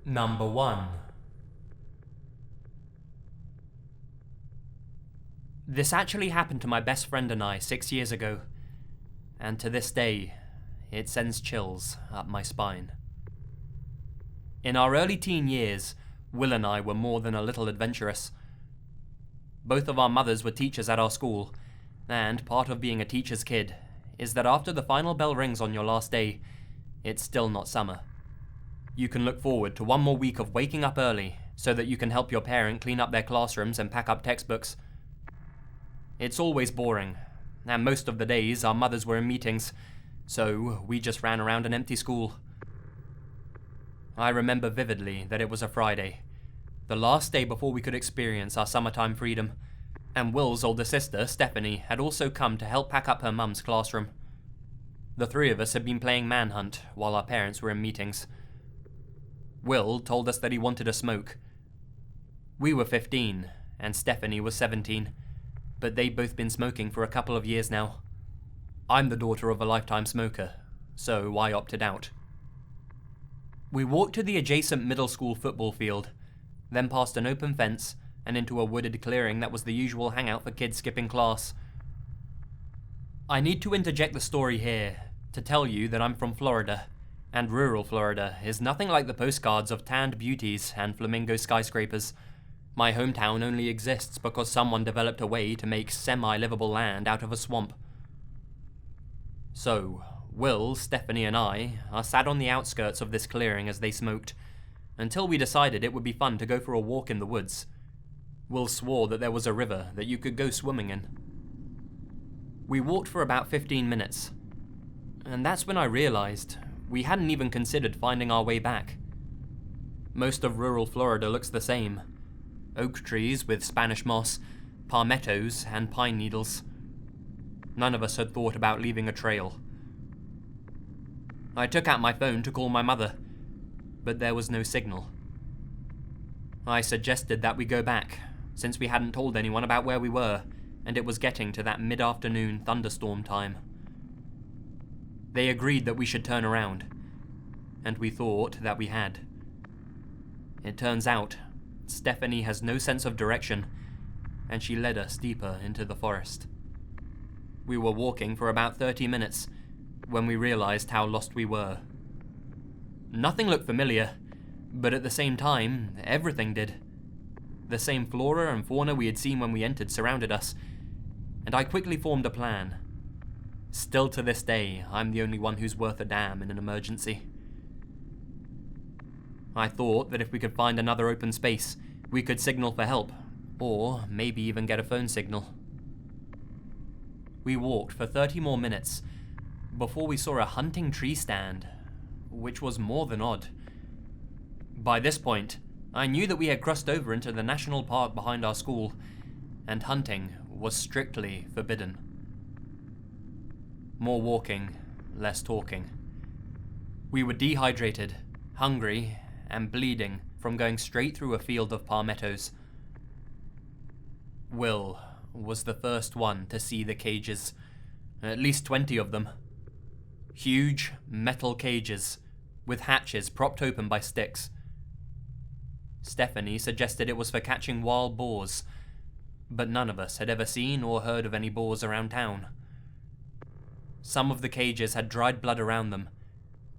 Number 1. This actually happened to my best friend and I 6 years ago, and to this day, it sends chills up my spine. In our early teen years, Will and I were more than a little adventurous. Both of our mothers were teachers at our school, and part of being a teacher's kid is that after the final bell rings on your last day, it's still not summer. You can look forward to one more week of waking up early so that you can help your parent clean up their classrooms and pack up textbooks. It's always boring, and most of the days our mothers were in meetings, so we just ran around an empty school. I remember vividly that it was a Friday, the last day before we could experience our summertime freedom, and Will's older sister, Stephanie, had also come to help pack up her mum's classroom. The three of us had been playing manhunt while our parents were in meetings. Will told us that he wanted a smoke. We were 15, and Stephanie was 17, but they'd both been smoking for a couple of years now. I'm the daughter of a lifetime smoker, so I opted out. We walked to the adjacent middle school football field, then past an open fence and into a wooded clearing that was the usual hangout for kids skipping class. I need to interject the story here to tell you that I'm from Florida, and rural Florida is nothing like the postcards of tanned beauties and flamingo skyscrapers. My hometown only exists because someone developed a way to make semi-livable land out of a swamp. So, Will, Stephanie and I are sat on the outskirts of this clearing as they smoked, until we decided it would be fun to go for a walk in the woods. Will swore that there was a river that you could go swimming in. We walked for about 15 minutes, and that's when I realized we hadn't even considered finding our way back. Most of rural Florida looks the same. Oak trees with Spanish moss, palmettos, and pine needles. None of us had thought about leaving a trail. I took out my phone to call my mother, but there was no signal. I suggested that we go back, since we hadn't told anyone about where we were, and it was getting to that mid-afternoon thunderstorm time. They agreed that we should turn around, and we thought that we had. It turns out, Stephanie has no sense of direction, and she led us deeper into the forest. We were walking for about 30 minutes when we realized how lost we were. Nothing looked familiar, but at the same time, everything did. The same flora and fauna we had seen when we entered surrounded us, and I quickly formed a plan. Still to this day, I'm the only one who's worth a damn in an emergency. I thought that if we could find another open space, we could signal for help, or maybe even get a phone signal. We walked for 30 more minutes before we saw a hunting tree stand, which was more than odd. By this point, I knew that we had crossed over into the national park behind our school, and hunting was strictly forbidden. More walking, less talking. We were dehydrated, hungry, and bleeding from going straight through a field of palmettos. Will was the first one to see the cages, at least 20 of them. Huge metal cages with hatches propped open by sticks. Stephanie suggested it was for catching wild boars, but none of us had ever seen or heard of any boars around town. Some of the cages had dried blood around them,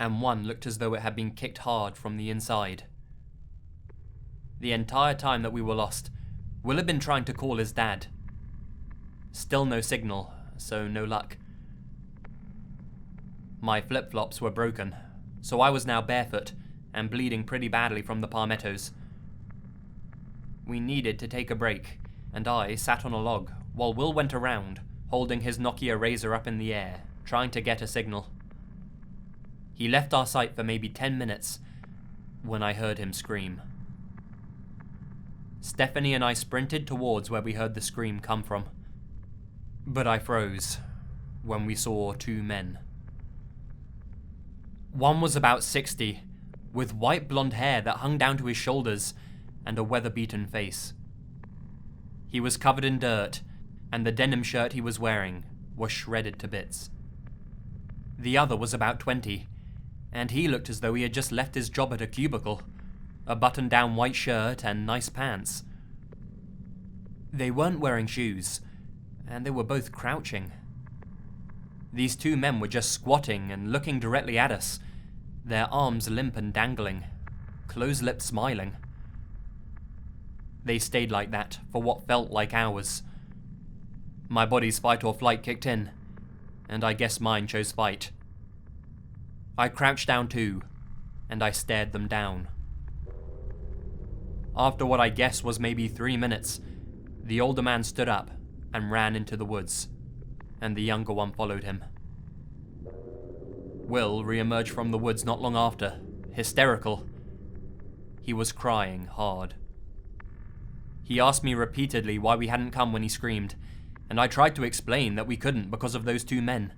and one looked as though it had been kicked hard from the inside. The entire time that we were lost, Will had been trying to call his dad. Still no signal, so no luck. My flip-flops were broken, so I was now barefoot and bleeding pretty badly from the palmettos. We needed to take a break, and I sat on a log while Will went around, holding his Nokia Razr up in the air, trying to get a signal. He left our sight for maybe 10 minutes when I heard him scream. Stephanie and I sprinted towards where we heard the scream come from, but I froze when we saw two men. One was about 60, with white blonde hair that hung down to his shoulders and a weather-beaten face. He was covered in dirt, and the denim shirt he was wearing was shredded to bits. The other was about 20, and he looked as though he had just left his job at a cubicle, a button-down white shirt and nice pants. They weren't wearing shoes, and they were both crouching. These two men were just squatting and looking directly at us, their arms limp and dangling, closed-lipped smiling. They stayed like that for what felt like hours. My body's fight or flight kicked in, and I guess mine chose fight. I crouched down too, and I stared them down. After what I guess was maybe 3 minutes, the older man stood up and ran into the woods, and the younger one followed him. Will re-emerged from the woods not long after, hysterical. He was crying hard. He asked me repeatedly why we hadn't come when he screamed, and I tried to explain that we couldn't because of those two men.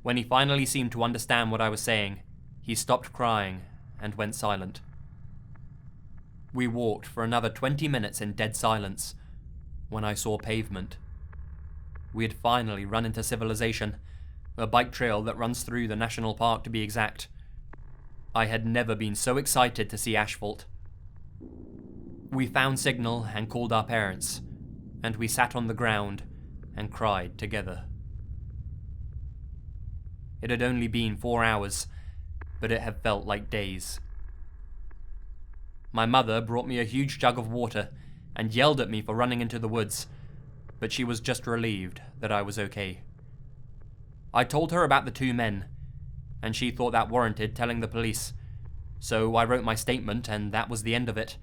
When he finally seemed to understand what I was saying, he stopped crying and went silent. We walked for another 20 minutes in dead silence, when I saw pavement. We had finally run into civilization, a bike trail that runs through the national park to be exact. I had never been so excited to see asphalt. We found signal and called our parents, and we sat on the ground and cried together. It had only been 4 hours, but it had felt like days. My mother brought me a huge jug of water and yelled at me for running into the woods, but she was just relieved that I was okay. I told her about the two men, and she thought that warranted telling the police, so I wrote my statement and that was the end of it.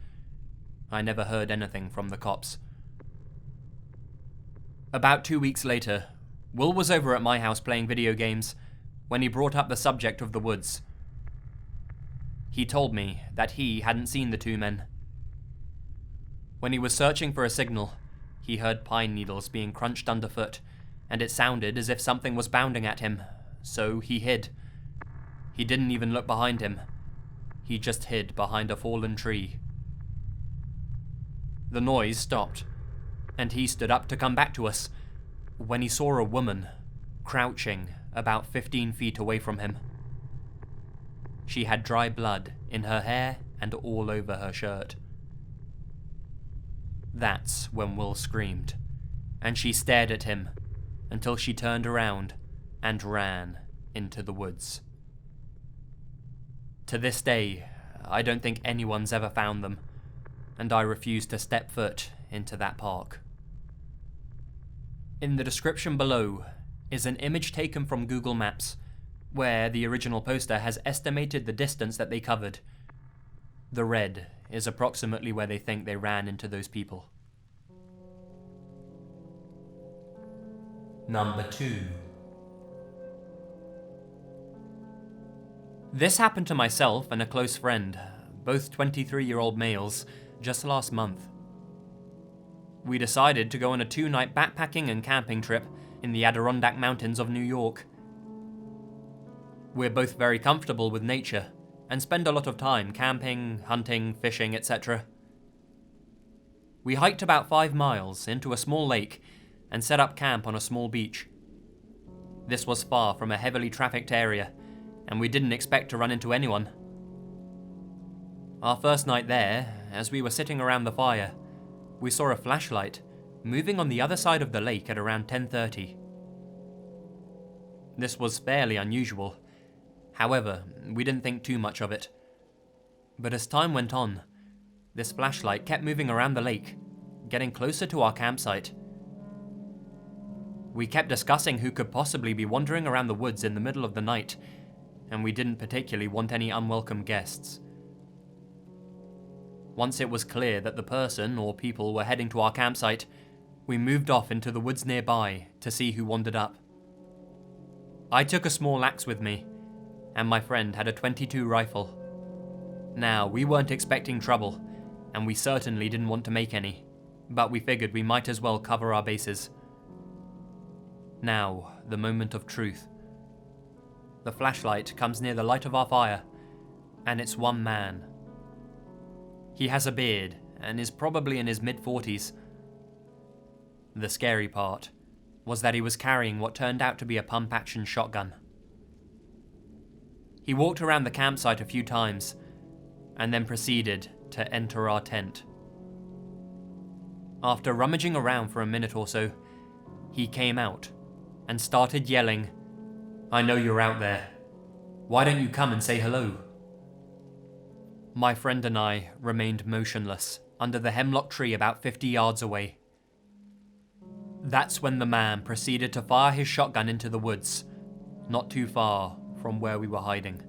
I never heard anything from the cops. About 2 weeks later, Will was over at my house playing video games when he brought up the subject of the woods. He told me that he hadn't seen the two men. When he was searching for a signal, he heard pine needles being crunched underfoot, and it sounded as if something was bounding at him, so he hid. He didn't even look behind him. He just hid behind a fallen tree. The noise stopped, and he stood up to come back to us, when he saw a woman crouching about 15 feet away from him. She had dry blood in her hair and all over her shirt. That's when Will screamed, and she stared at him until she turned around and ran into the woods. To this day, I don't think anyone's ever found them, and I refuse to step foot into that park. In the description below is an image taken from Google Maps, where the original poster has estimated the distance that they covered. The red is approximately where they think they ran into those people. Number 2. This happened to myself and a close friend, both 23-year-old males, just last month. We decided to go on a 2-night backpacking and camping trip in the Adirondack Mountains of New York. We're both very comfortable with nature and spend a lot of time camping, hunting, fishing, etc. We hiked about 5 miles into a small lake and set up camp on a small beach. This was far from a heavily trafficked area, and we didn't expect to run into anyone. Our first night there, as we were sitting around the fire, we saw a flashlight moving on the other side of the lake at around 10:30. This was fairly unusual. However, we didn't think too much of it. But as time went on, this flashlight kept moving around the lake, getting closer to our campsite. We kept discussing who could possibly be wandering around the woods in the middle of the night, and we didn't particularly want any unwelcome guests. Once it was clear that the person or people were heading to our campsite, we moved off into the woods nearby to see who wandered up. I took a small axe with me, and my friend had a .22 rifle. Now, we weren't expecting trouble, and we certainly didn't want to make any, but we figured we might as well cover our bases. Now, the moment of truth. The flashlight comes near the light of our fire, and it's one man. He has a beard and is probably in his mid-40s. The scary part was that he was carrying what turned out to be a pump-action shotgun. He walked around the campsite a few times, and then proceeded to enter our tent. After rummaging around for a minute or so, he came out and started yelling, "I know you're out there. Why don't you come and say hello?" My friend and I remained motionless under the hemlock tree about 50 yards away. That's when the man proceeded to fire his shotgun into the woods, not too far from where we were hiding.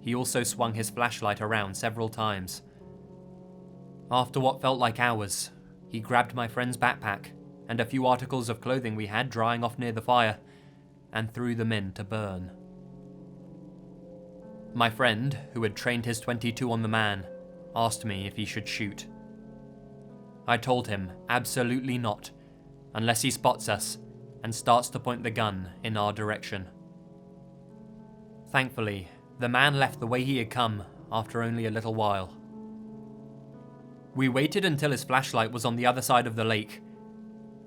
He also swung his flashlight around several times. After what felt like hours, he grabbed my friend's backpack and a few articles of clothing we had drying off near the fire and threw them in to burn. My friend, who had trained his .22 on the man, asked me if he should shoot. I told him absolutely not, unless he spots us and starts to point the gun in our direction. Thankfully, the man left the way he had come after only a little while. We waited until his flashlight was on the other side of the lake.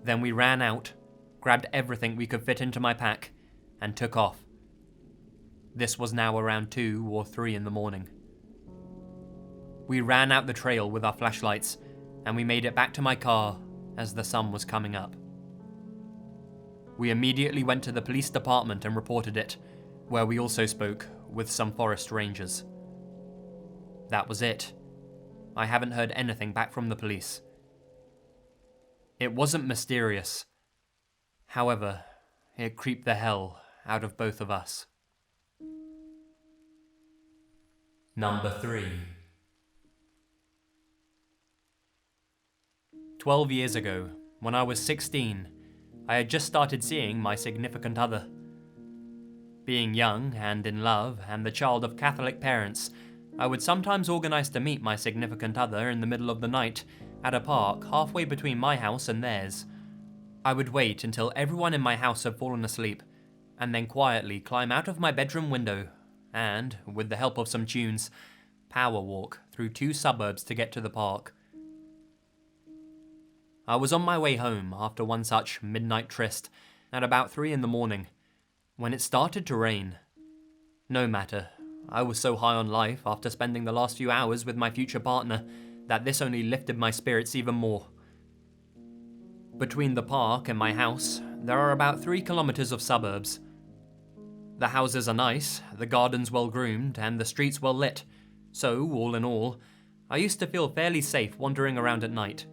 Then we ran out, grabbed everything we could fit into my pack, and took off. This was now around 2 or 3 in the morning. We ran out the trail with our flashlights, and we made it back to my car as the sun was coming up. We immediately went to the police department and reported it, where we also spoke with some forest rangers. That was it. I haven't heard anything back from the police. It wasn't mysterious. However, it creeped the hell out of both of us. Number 3. 12 years ago, when I was 16, I had just started seeing my significant other. Being young and in love and the child of Catholic parents, I would sometimes organise to meet my significant other in the middle of the night at a park halfway between my house and theirs. I would wait until everyone in my house had fallen asleep, and then quietly climb out of my bedroom window and, with the help of some tunes, power walk through 2 suburbs to get to the park. I was on my way home after one such midnight tryst at about 3 in the morning, when it started to rain. No matter, I was so high on life after spending the last few hours with my future partner that this only lifted my spirits even more. Between the park and my house, there are about 3 kilometers of suburbs. The houses are nice, the gardens well groomed, and the streets well lit, so, all in all, I used to feel fairly safe wandering around at night.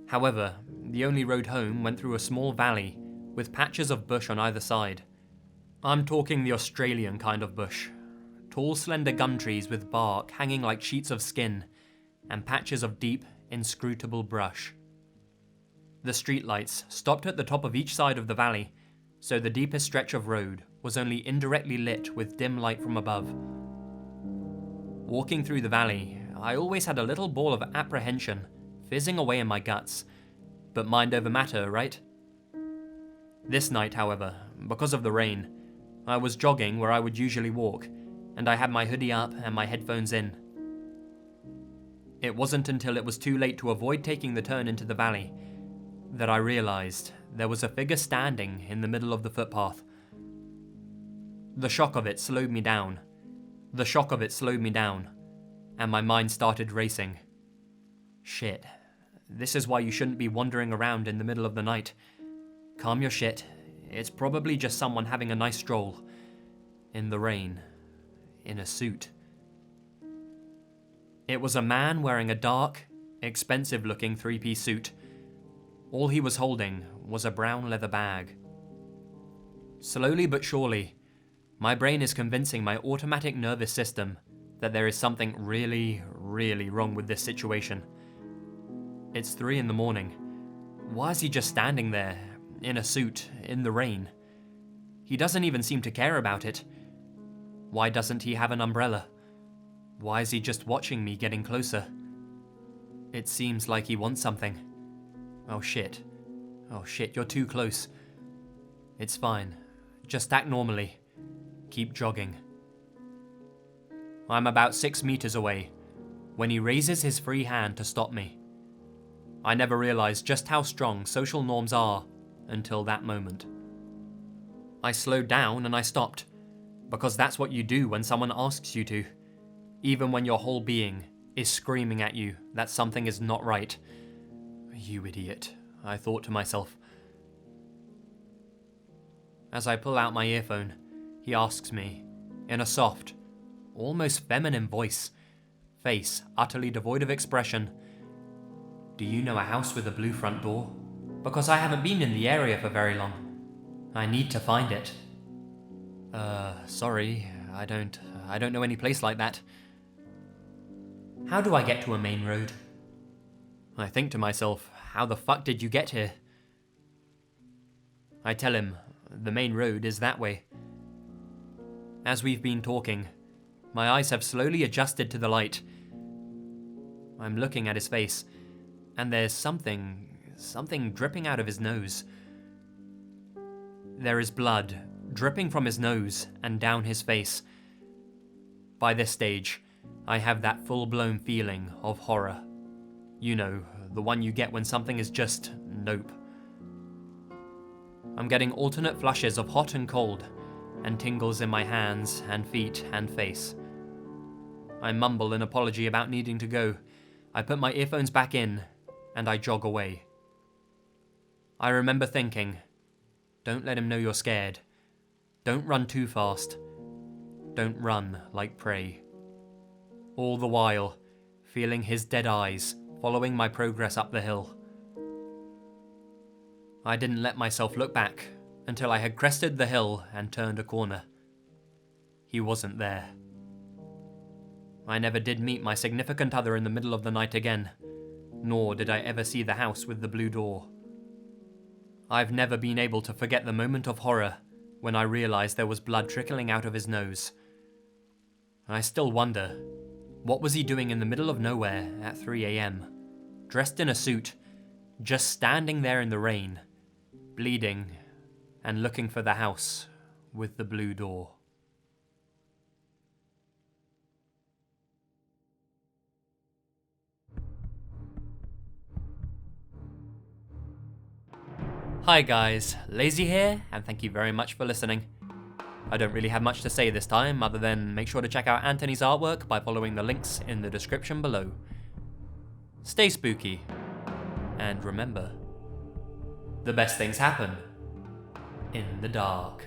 However, the only road home went through a small valley, with patches of bush on either side. I'm talking the Australian kind of bush. Tall, slender gum trees with bark hanging like sheets of skin, and patches of deep, inscrutable brush. The streetlights stopped at the top of each side of the valley, so the deepest stretch of road was only indirectly lit with dim light from above. Walking through the valley, I always had a little ball of apprehension fizzing away in my guts, but mind over matter, right? This night, however, because of the rain, I was jogging where I would usually walk, and I had my hoodie up and my headphones in. It wasn't until it was too late to avoid taking the turn into the valley that I realised there was a figure standing in the middle of the footpath. The shock of it slowed me down, and my mind started racing. Shit, this is why you shouldn't be wandering around in the middle of the night. Calm your shit, it's probably just someone having a nice stroll. In the rain. In a suit. It was a man wearing a dark, expensive-looking 3-piece suit. All he was holding was a brown leather bag. Slowly but surely, my brain is convincing my automatic nervous system that there is something really, really wrong with this situation. It's 3 in the morning. Why is he just standing there, in a suit, in the rain? He doesn't even seem to care about it. Why doesn't he have an umbrella? Why is he just watching me getting closer? It seems like he wants something. Oh shit, you're too close. It's fine. Just act normally. Keep jogging. I'm about 6 meters away when he raises his free hand to stop me. I never realized just how strong social norms are until that moment. I slowed down and I stopped, because that's what you do when someone asks you to. even when your whole being is screaming at you that something is not right. You idiot, I thought to myself. As I pull out my earphone, he asks me, in a soft, almost feminine face utterly devoid of expression, "Do you know a house with a blue front door? Because I haven't been in the area for very long. I need to find it." Sorry, I don't know any place like that. How do I get to a main road? I think to myself, how the fuck did you get here? I tell him, the main road is that way. As we've been talking, my eyes have slowly adjusted to the light. I'm looking at his face, and there's something dripping out of his nose. There is blood dripping from his nose and down his face. By this stage, I have that full-blown feeling of horror. You know, the one you get when something is just nope. I'm getting alternate flushes of hot and cold, and tingles in my hands and feet and face. I mumble an apology about needing to go. I put my earphones back in, and I jog away. I remember thinking, don't let him know you're scared. Don't run too fast. Don't run like prey. All the while, feeling his dead eyes following my progress up the hill. I didn't let myself look back until I had crested the hill and turned a corner. He wasn't there. I never did meet my significant other in the middle of the night again, nor did I ever see the house with the blue door. I've never been able to forget the moment of horror when I realized there was blood trickling out of his nose. I still wonder, what was he doing in the middle of nowhere at 3 a.m., dressed in a suit, just standing there in the rain, bleeding and looking for the house with the blue door? Hi guys, Lazy here, and thank you very much for listening. I don't really have much to say this time, other than make sure to check out Anthony's artwork by following the links in the description below. Stay spooky, and remember, the best things happen in the dark.